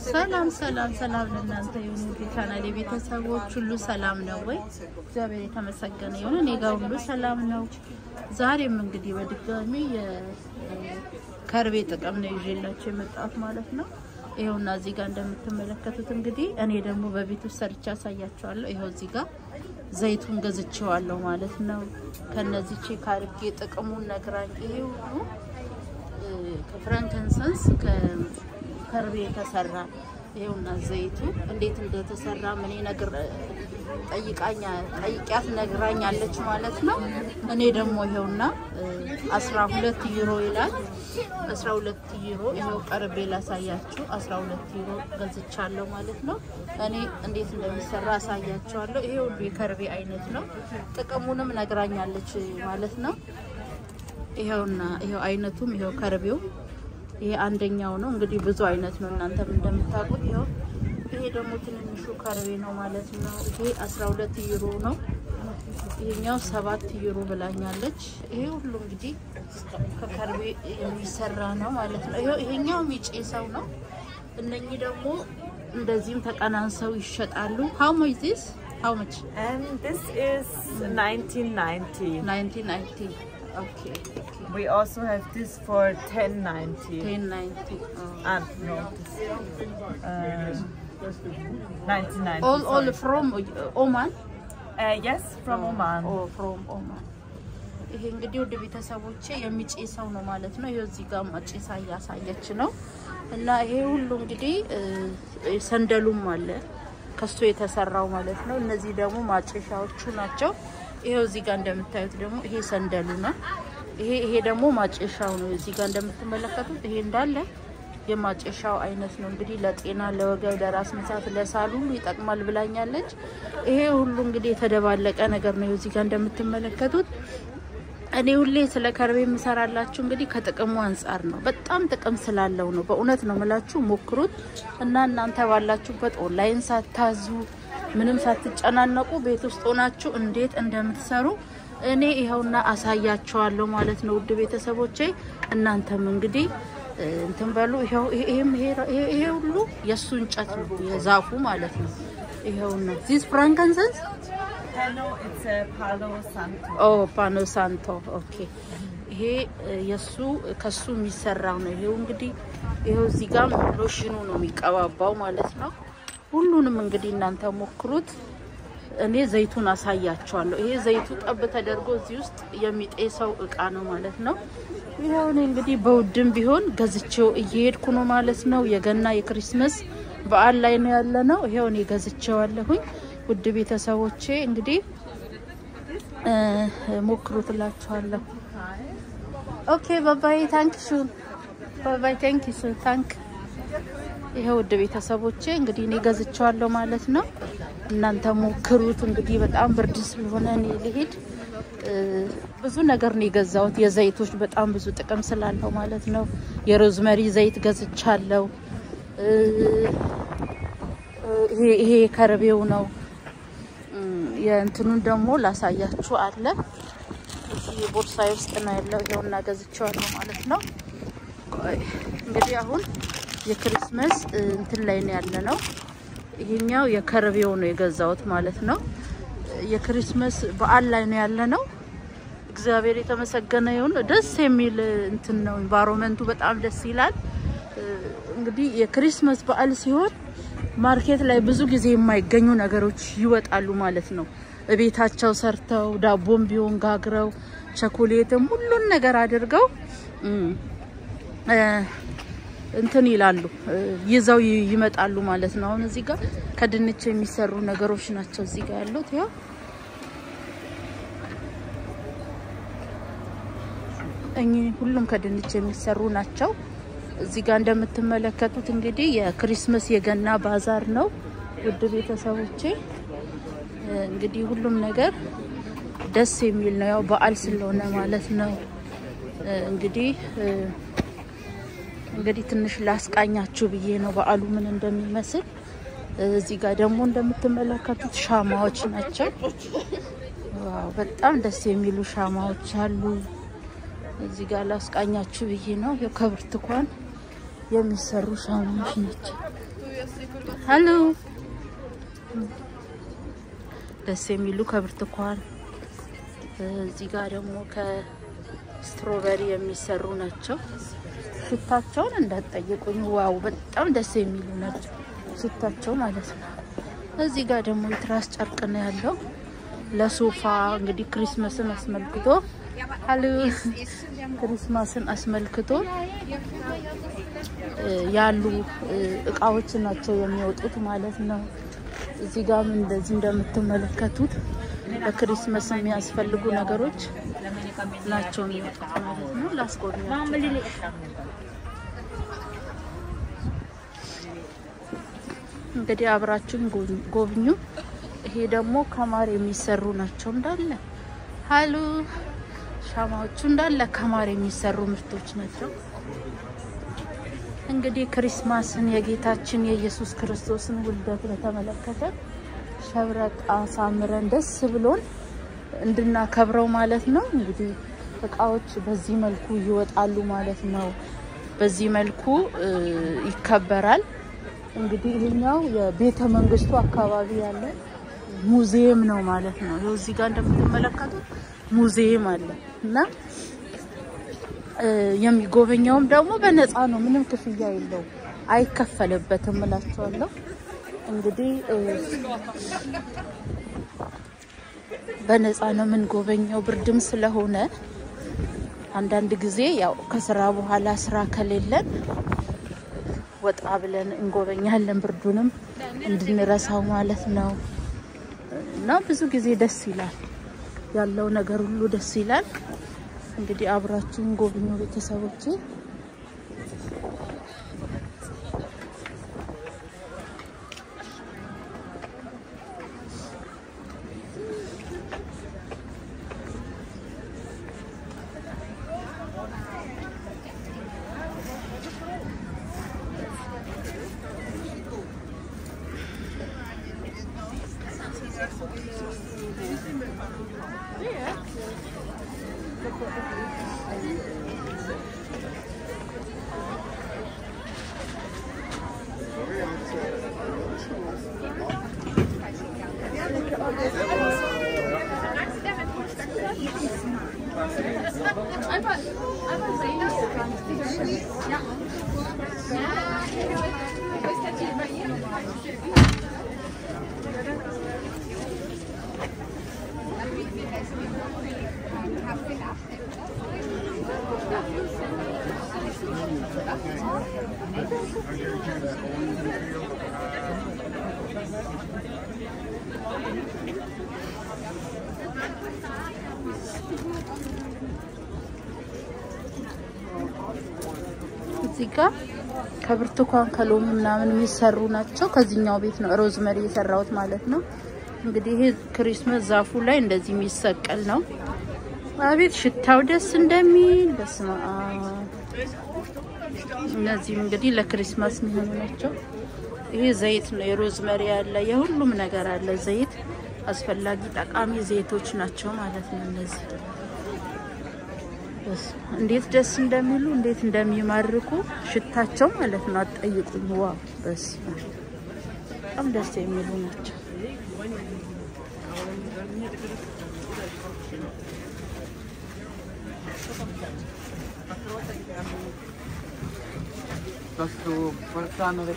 ሰላም ለእናንተ ይሁን ቻናሌ ቤተሰቦች ሁሉ ሰላም ነው ወይ እግዚአብሔር የተመሰገነ ይሁን እኔ ጋር ሁሉ ሰላም ነው ዛሬም እንግዲህ በድጋሚ የከርቤ ጥቅም ነው ይዤላችሁ የመጣሁት ማለት ነው ይሄውና እዚህ ጋር እንደምትመለከቱት እንግዲህ እኔ ደግሞ በቤቱ ሰርቻ ያሳያችኋለሁ ይሄው እዚህ ጋር ዘይቱን ገዝቼዋለሁ ማለት ነው ከነዚህ ቼክ አድርጌ ጥቅሙን ነግራኝ ይሄው ከፍራንከንሰንስ ከርቤ ተሰራ ይሄውና ዘይቱ እንዴት እንደተሰራ ምን ነገር ጠይቂያት ነግራኛለች ማለት ነው እኔ ደግሞ ይሄውና 12 ዩሮ ይላል 12 ዩሮ ይሄው ቀርቤ ላሳያችሁ 12 ዩሮ ገዝቻለሁ ማለት ነው እኔ እንዴት እንደሚሰራ አሳያችኋለሁ ይሄው የከርቤ አይነት ነው ጥቅሙንም ነግራኛለች ማለት ነው ይሄውና ይሄው አይነቱም ይሄው ከርቤው ይሄ አንደኛው ነው እንግዲህ ብዙ አይነት ነው እናንተም እንደምታውቁት ይሄ ደግሞ ትንንሹ ከርቤ ነው ማለት ነው ይሄ 12 ዩሮ ነው ይሄኛው 7 ዩሮ ብላኛለች ይሄ ሁሉ እንግዲህ ከከርቤ የሚሰራ ነው ማለት ነው ይሄኛው ሚጬሰው ነው እነኚህ ደግሞ እንደዚህም ተቀናንሰው ይሸጣሉ how much is this how much and this is 1990 okay we also have this for 1090 no this 99 all from Oman yes from Oman from Oman ይሄ እንግዲህ ወደ ቤተሰቦቼ የሚጬሰው ነው ማለት ነው ይሄ እዚህ ጋር ማጬሳ ያሳየች ነው እና ይሄ ሁሉ እንግዲህ ሰንደሉም አለ ከሱ የተሰራው ማለት ነው እነዚህ ደግሞ ማጬሻዎቹ ናቸው ይሄው እዚህ ጋር እንደምታዩት ደግሞ ይሄ ሰንደሉ ነው ይሄ ደግሞ ማጬሻው ነው እዚህ ጋር እንደምትመለከቱት ይሄ እንዳለ የማጬሻው አይነት ነው እንግዲህ ለጤና ለወገብ ለራስ ምታት ለሳል ሁሉ ይጠቅማል ብላኛለች ይሄ ሁሉ እንግዲህ የተደባለቀ ነገር ነው እዚህ ጋር እንደምትመለከቱት እኔ ሁሌ ስለ ከርቤ መሰራላችሁ እንግዲህ ከጥቅሙ አንፃር ነው በጣም ጥቅም ስላለው ነው በእውነት ነው መላችሁ ሞክሩት እና እናንተ ባላችሁበት ኦንላይን ሳታዙ ምንም ሳትጨናነቁ ቤት ውስጥ ሆናችሁ እንዴት እንደምትሰሩ እኔ ይሄውና አሳያችኋለሁ ማለት ነው ውድ ቤተሰቦቼ እናንተም እንግዲህ እንትን በሉ ይሄ ሁሉ የሱ እንጨት ነው የዛፉ ማለት ነው ይሄውና this frankincense no it's a palo santo palo santo okay ይሄ የሱ ከሱ የሚሰራው ነው ይሄው እንግዲህ ይሄው እዚህ ጋር ሎሽኑ ነው የሚቀባባው ማለት ነው ሁሉንም እንግዲህ እናንተ ሞክሩት እኔ ዘይቱን አሳያችኋለሁ ይሄ ዘይቱ ጠብ ተደርጎ እዚህ ውስጥ የሚጤሰው እቃ ነው ማለት ነው ይሄው እንግዲህ በውድም ቢሆን ገዝቼው እየሄድኩ ነው ማለት ነው የገና የክሪስማስ በዓል ላይ ነው ያለነው ይሄው እኔ ገዝቼዋለሁኝ ውድ ቤተሰቦቼ እንግዲህ ሞክሩትላችኋለሁ ኦኬ ባይ ታንክ ዩ ሶ ታንክ ይሄው ውድ ቤተሰቦቼ እንግዲህ እኔ ገዝቼዋለሁ ማለት ነው እናንተ ሞክሩት እንግዲህ በጣም ብርድ ስለሆነ እኔ ልሄድ ብዙ ነገር ነው የገዛሁት የዘይቶች በጣም ብዙ ጥቅም ስላለው ማለት ነው የሮዝመሪ ዘይት ገዝቻለሁ ይሄ ከርቤው ነው የእንትኑን ደግሞ ላሳያችሁ አለ እዚህ ቦርሳዬ ውስጥ ነው ያለው ይሄውና ገዝቼዋለሁ ማለት ነው እንግዲህ አሁን የክሪስማስ እንትን ላይ ነው ያለነው ይሄኛው የከርቤው ነው የገዛሁት ማለት ነው የክሪስማስ በዓል ላይ ነው ያለነው እግዚአብሔር የተመሰገነ ይሁን ደስ የሚል እንትን ነው ኢንቫይሮመንቱ በጣም ደስ ይላል እንግዲህ የክሪስማስ በዓል ሲሆን ማርኬት ላይ ብዙ ጊዜ የማይገኙ ነገሮች ይወጣሉ ማለት ነው በቤታቸው ሰርተው ዳቦም ቢሆን ጋግረው ቸኮሌትም ሁሉን ነገር አድርገው እንትን ይላሉ ይዘው ይመጣሉ ማለት ነው አሁን እዚህ ጋር ከድንች የሚሰሩ ነገሮች ናቸው እዚህ ጋር ያሉት ያው ሁሉም ከድንች የሚሰሩ ናቸው እዚህ ጋር እንደምትመለከቱት እንግዲህ የክሪስማስ የገና ባዛር ነው ውድ ቤተሰቦቼ እንግዲህ ሁሉም ነገር ደስ የሚል ነው ያው በዓል ስለሆነ ማለት ነው እንግዲህ ትንሽ ላስቃኛችሁ ብዬ ነው በዓሉ ምን እንደሚመስል እዚህ ጋር ደግሞ እንደምትመለከቱት ሻማዎች ናቸው ዋው በጣም ደስ የሚሉ ሻማዎች አሉ እዚህ ጋር ላስቃኛችሁ ብዬ ነው የከብርትኳን የሚሰሩ ሻማዎች ናቸው። ሃሎ ደስ የሚሉ ከብርቱካን እዚህ ጋር ደግሞ ከስትሮበሪ የሚሰሩ ናቸው። ሽታቸውን እንዳትጠይቁኝ ዋው በጣም ደስ የሚሉ ናቸው ሽታቸው ማለት ነው። እዚህ ጋር ደግሞ የትራስ ጨርቅ ነው ያለው ለሶፋ እንግዲህ ክሪስማስን አስመልክቶ ሃሎ ክሪስማስን አስመልክቶ ያሉ እቃዎች ናቸው የሚወጡት ማለት ነው። እዚህ ጋር እንደዚህ እንደምትመለከቱት ለክሪስማስ የሚያስፈልጉ ነገሮች ናቸው የሚወጡት ማለት ነው። ላስጎብኛችሁ እንግዲህ አብራችሁን ጎብኙ። ይሄ ደግሞ ከማር የሚሰሩ ናቸው እንዳለ ሃሎ ሻማዎቹ እንዳለ ከማር የሚሰሩ ምርቶች ናቸው። እንግዲህ ክሪስማስን የጌታችን የኢየሱስ ክርስቶስን ውልደት በተመለከተ ሸብረቃ ሳምረን ደስ ብሎን እንድናከብረው ማለት ነው። እንግዲህ እቃዎች በዚህ መልኩ ይወጣሉ ማለት ነው። በዚህ መልኩ ይከበራል። እንግዲህ ይሄኛው የቤተ መንግስቱ አካባቢ ያለ ሙዚየም ነው ማለት ነው። ይኸው እዚህ ጋር እንደምትመለከቱት ሙዚየም አለ እና የሚጎበኘውም ደግሞ በነፃ ነው። ምንም ክፍያ የለውም፣ አይከፈልበትም እላችኋለሁ። እንግዲህ በነፃ ነው ምን ጎበኘው። ብርድም ስለሆነ አንዳንድ ጊዜ ያው ከስራ በኋላ ስራ ከሌለን ወጣ ብለን እንጎበኛለን ብርዱንም እንድንረሳው ማለት ነው። እና ብዙ ጊዜ ደስ ይላል ያለው ነገር ሁሉ ደስ ይላል። እንግዲህ አብራችሁን ጎብኙ ቤተሰቦቼ። እዚህ ጋር ከብርቱካን ከሎሚ ምናምን የሚሰሩ ናቸው። ከዚህኛው ቤት ነው ሮዝመሪ የሰራውት ማለት ነው። እንግዲህ ይሄ ክሪስማስ ዛፉ ላይ እንደዚህ የሚሰቀል ነው። አቤት ሽታው ደስ እንደሚል በስማ እነዚህ እንግዲህ ለክሪስማስ የሚሆኑ ናቸው። ይሄ ዘይት ነው የሮዝመሪ ያለ የሁሉም ነገር አለ። ዘይት አስፈላጊ ጠቃሚ ዘይቶች ናቸው ማለት ነው እነዚህ። እንዴት ደስ እንደሚሉ እንዴት እንደሚማርኩ ሽታቸው ማለት ነው አትጠይቁኝ። ዋው በስ በጣም ደስ የሚሉ ናቸው። Questo portano le